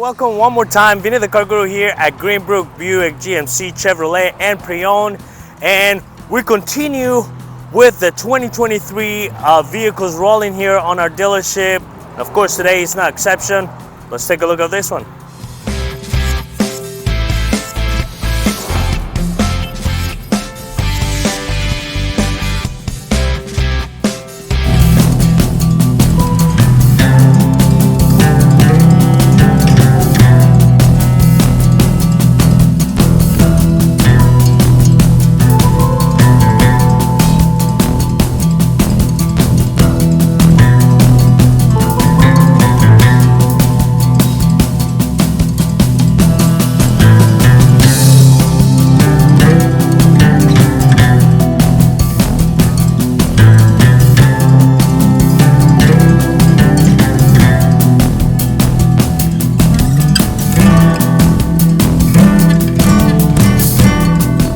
Welcome one more time. Vinny the Car Guru here at Greenbrook Buick GMC Chevrolet and Pre-Owned, and we continue with the 2023 vehicles rolling here on our dealership. Of course, today is no exception. Let's take a look at this one.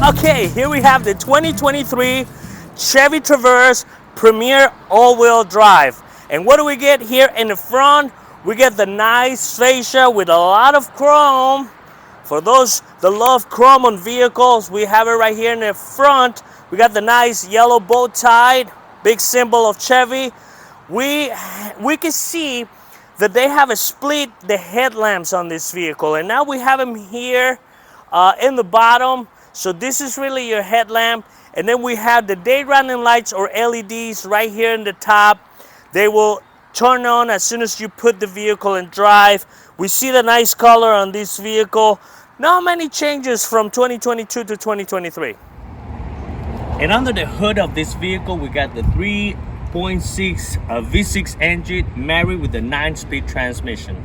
Okay, here we have the 2023 Chevy Traverse Premier all-wheel drive. And what do we get here in the front? We get the nice fascia with a lot of chrome. For those that love chrome on vehicles, we have it right here in the front. We got the nice yellow bow tie, big symbol of Chevy. We can see that they have a split the headlamps on this vehicle, and now we have them here in the bottom. So this is really your headlamp, and then we have the day running lights or LEDs right here in the top. They will turn on as soon as you put the vehicle in drive. We see the nice color on this vehicle. Not many changes from 2022 to 2023. And under the hood of this vehicle, we got the 3.6 V6 engine married with the 9-speed transmission.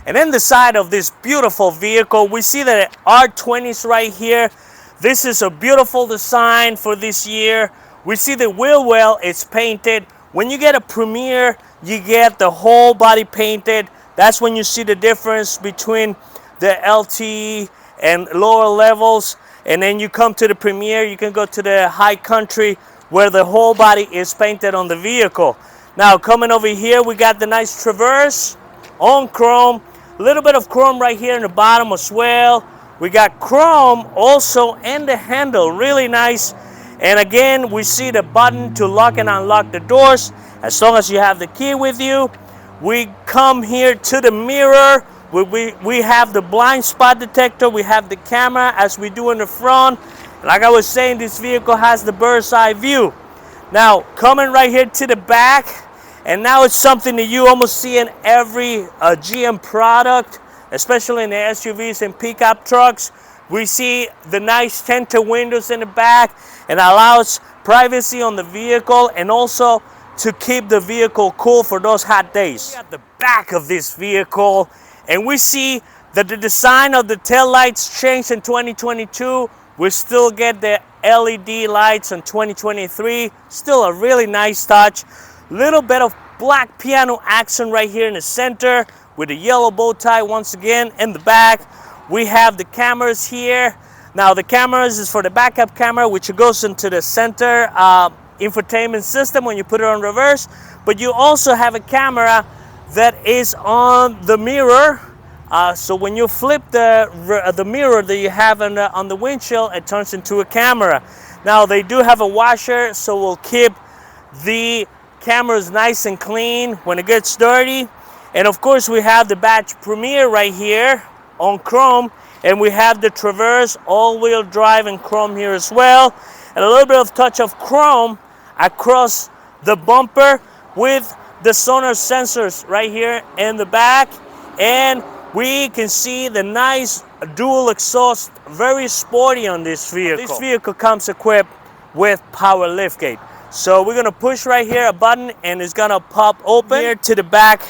And in the side of this beautiful vehicle, we see the R20s right here. This is a beautiful design for this year. We see the wheel well is painted. When you get a Premier, you get the whole body painted. That's when you see the difference between the LT and lower levels. And then you come to the Premier, you can go to the high country where the whole body is painted on the vehicle. Now coming over here, we got the nice Traverse on chrome. A little bit of chrome right here in the bottom as well. We got chrome also in the handle, really nice. And again, we see the button to lock and unlock the doors as long as you have the key with you. We come here to the mirror. We have the blind spot detector. We have the camera as we do in the front. Like I was saying, this vehicle has the bird's eye view. Now, coming right here to the back, and now it's something that you almost see in every GM product, especially in the SUVs and pickup trucks. We see the nice tinted windows in the back, and allows privacy on the vehicle and also to keep the vehicle cool for those hot days. We got the back of this vehicle, and we see that the design of the tail lights changed in 2022. We still get the LED lights in 2023. Still a really nice touch. Little bit of black piano accent right here in the center with the yellow bow tie once again in the back. We have the cameras here. Now the cameras is for the backup camera, which goes into the center infotainment system when you put it on reverse. But you also have a camera that is on the mirror. So when you flip the mirror that you have on the windshield, it turns into a camera. Now they do have a washer, so we'll keep the cameras nice and clean when it gets dirty. And of course we have the badge Premier right here on chrome, and we have the Traverse all-wheel drive in chrome here as well, and a little bit of touch of chrome across the bumper with the sonar sensors right here in the back. And we can see the nice dual exhaust, very sporty on this vehicle. This vehicle comes equipped with power liftgate. So we're gonna push right here a button, and it's gonna pop open here to the back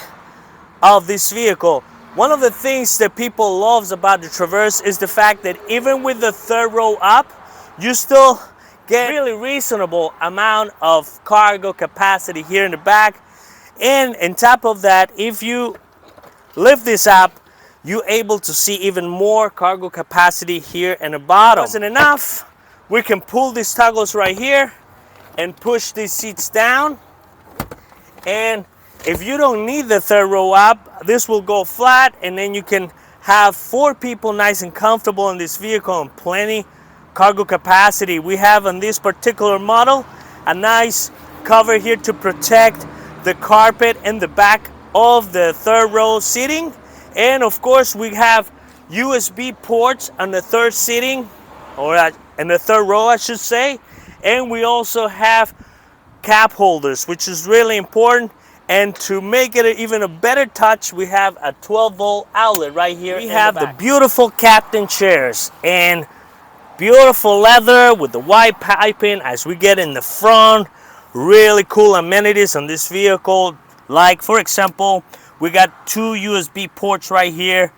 of this vehicle. One of the things that people love about the Traverse is the fact that even with the third row up, you still get really reasonable amount of cargo capacity here in the back. And on top of that, if you lift this up, you're able to see even more cargo capacity here in the bottom. Wasn't enough, we can pull these toggles right here and push these seats down. And if you don't need the third row up, this will go flat, and then you can have 4 people nice and comfortable in this vehicle and plenty cargo capacity. We have on this particular model a nice cover here to protect the carpet in the back of the 3rd row seating. And of course we have USB ports on the 3rd seating, or in the 3rd row I should say. And we also have cap holders, which is really important. And to make it even a better touch, we have a 12-volt outlet right here. We have the beautiful captain chairs and beautiful leather with the white piping as we get in the front. Really cool amenities on this vehicle, like for example, we got 2 USB ports right here,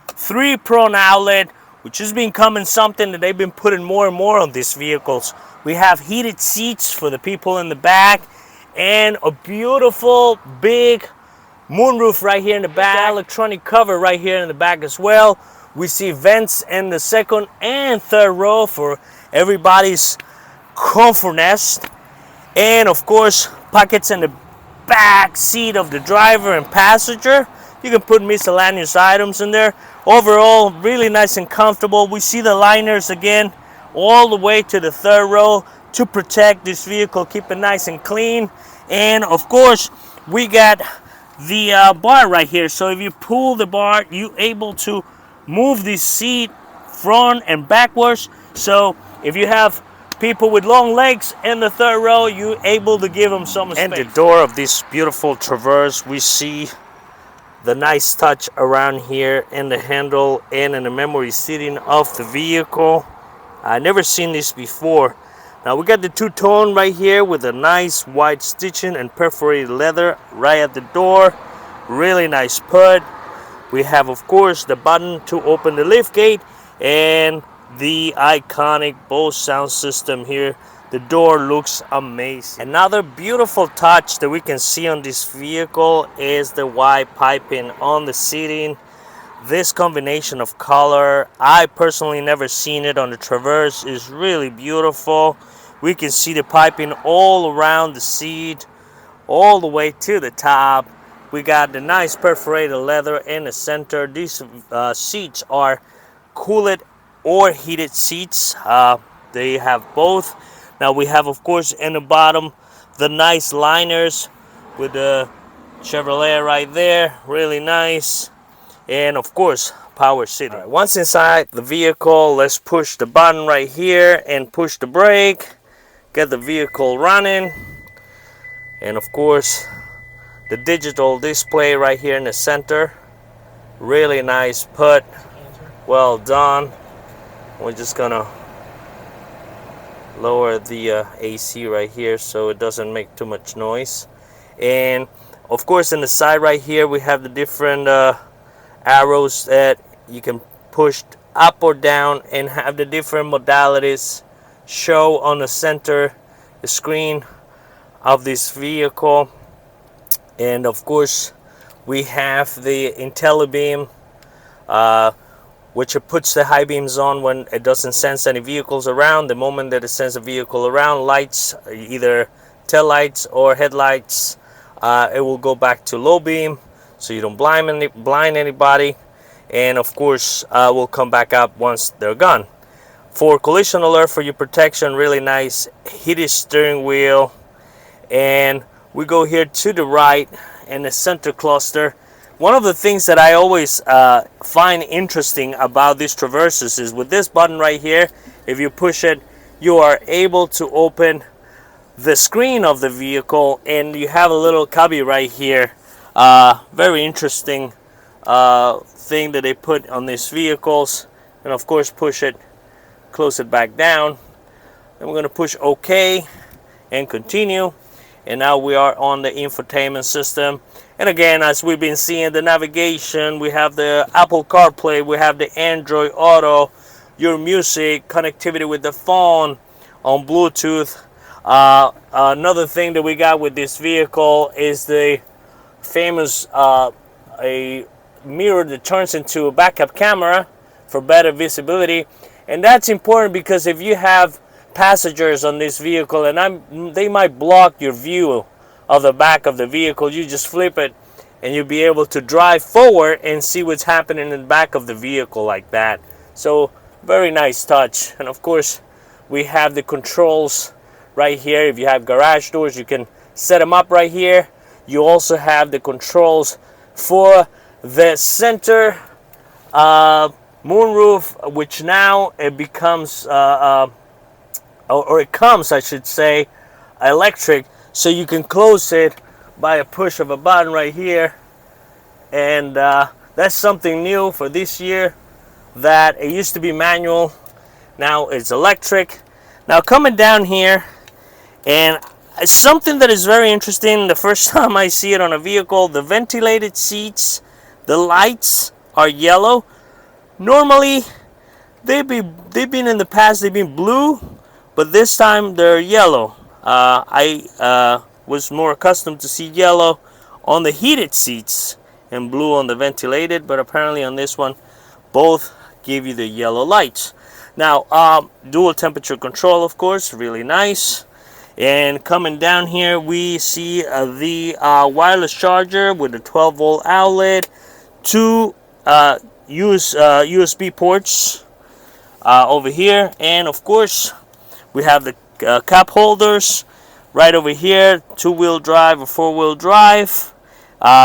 3 prone outlet, which has been becoming something that they've been putting more and more on these vehicles. We have heated seats for the people in the back, and a beautiful big moonroof right here in the back. Electronic cover right here in the back as well. We see vents in the 2nd and 3rd row for everybody's comfortness. And of course, pockets in the back seat of the driver and passenger. You can put miscellaneous items in there. Overall, really nice and comfortable. We see the liners again all the way to the 3rd row to protect this vehicle, keep it nice and clean. And of course, we got the bar right here. So if you pull the bar, you're able to move this seat front and backwards. So if you have people with long legs in the 3rd row, you're able to give them some space. And the door of this beautiful Traverse, we see the nice touch around here in the handle and in the memory seating of the vehicle. I never seen this before. Now we got the 2-tone right here with a nice white stitching and perforated leather right at the door. Really nice put. We have of course the button to open the lift gate and the iconic Bose sound system here. The door looks amazing. Another beautiful touch that we can see on this vehicle is the white piping on the seating. This combination of color, I personally never seen it on the Traverse, is really beautiful. We can see the piping all around the seat, all the way to the top. We got the nice perforated leather in the center. These seats are cooled or heated seats. They have both. Now we have of course in the bottom the nice liners with the Chevrolet right there, really nice. And of course power seating. Right, once inside the vehicle, let's push the button right here and push the brake, get the vehicle running. And of course the digital display right here in the center, really nice put, well done. We're just gonna lower the AC right here so it doesn't make too much noise. And of course in the side right here we have the different arrows that you can push up or down and have the different modalities show on the center the screen of this vehicle. And of course we have the IntelliBeam, which it puts the high beams on when it doesn't sense any vehicles around. The moment that it sends a vehicle around, lights, either tail lights or headlights, it will go back to low beam so you don't blind anybody. And of course will come back up once they're gone. For collision alert, for your protection, really nice heated steering wheel. And we go here to the right in the center cluster. One of the things that I always find interesting about these Traverses is with this button right here, if you push it, you are able to open the screen of the vehicle, and you have a little cubby right here. Very interesting thing that they put on these vehicles. And of course push it, close it back down. And we're going to push OK and continue. And now we are on the infotainment system. And again, as we've been seeing, the navigation, we have the Apple CarPlay, we have the Android Auto, your music, connectivity with the phone on Bluetooth. Another thing that we got with this vehicle is the famous a mirror that turns into a backup camera for better visibility. And that's important because if you have passengers on this vehicle and they might block your view of the back of the vehicle, you just flip it and you'll be able to drive forward and see what's happening in the back of the vehicle like that. So very nice touch. And of course we have the controls right here. If you have garage doors, you can set them up right here. You also have the controls for the center moonroof, which now it becomes or it comes, I should say, electric, so you can close it by a push of a button right here. And that's something new for this year, that it used to be manual, now it's electric. Now coming down here, and something that is very interesting, the first time I see it on a vehicle, the ventilated seats, the lights are yellow. Normally they've been in the past, they've been blue, but this time they're yellow. I was more accustomed to see yellow on the heated seats and blue on the ventilated, but apparently on this one both give you the yellow lights. Now dual temperature control, of course, really nice. And coming down here we see the wireless charger with a 12-volt outlet, two USB ports over here, and of course we have the cup holders right over here, 2-wheel drive or 4-wheel drive.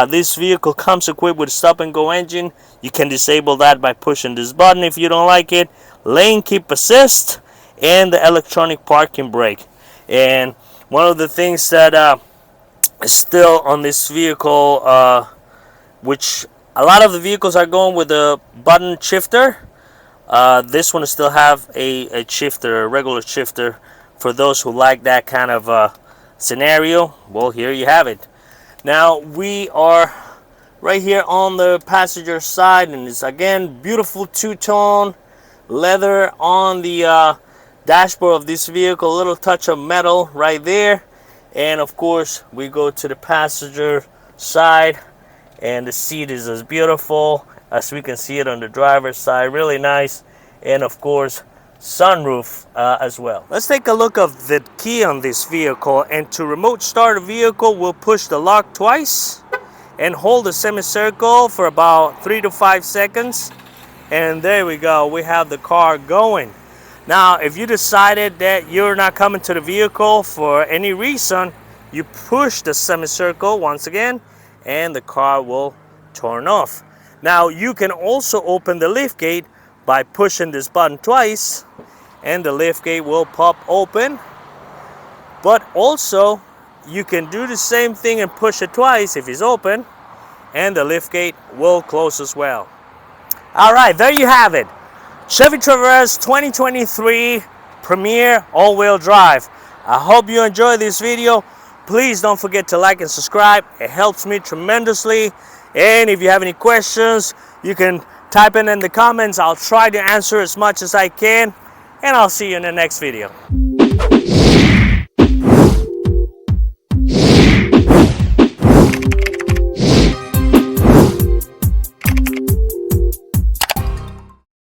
This vehicle comes equipped with a stop and go engine. You can disable that by pushing this button if you don't like it. Lane keep assist and the electronic parking brake. And one of the things that is still on this vehicle, which a lot of the vehicles are going with a button shifter, this one still have a shifter, a regular shifter, for those who like that kind of scenario. Well, here you have it. Now we are right here on the passenger side, and it's again beautiful two-tone leather on the dashboard of this vehicle, a little touch of metal right there. And of course we go to the passenger side, and the seat is as beautiful as we can see it on the driver's side, really nice. And of course sunroof as well. Let's take a look of the key on this vehicle, and to remote start a vehicle we'll push the lock twice and hold the semicircle for about 3 to 5 seconds, and there we go, we have the car going. Now if you decided that you're not coming to the vehicle for any reason, you push the semicircle once again and the car will turn off. Now you can also open the lift gate by pushing this button twice, and the lift gate will pop open. But also you can do the same thing and push it twice if it's open, and the lift gate will close as well. Alright, there you have it. Chevy Traverse 2023 Premier all-wheel drive. I hope you enjoyed this video. Please don't forget to like and subscribe. It helps me tremendously. And if you have any questions, you can type in the comments. I'll try to answer as much as I can. And I'll see you in the next video.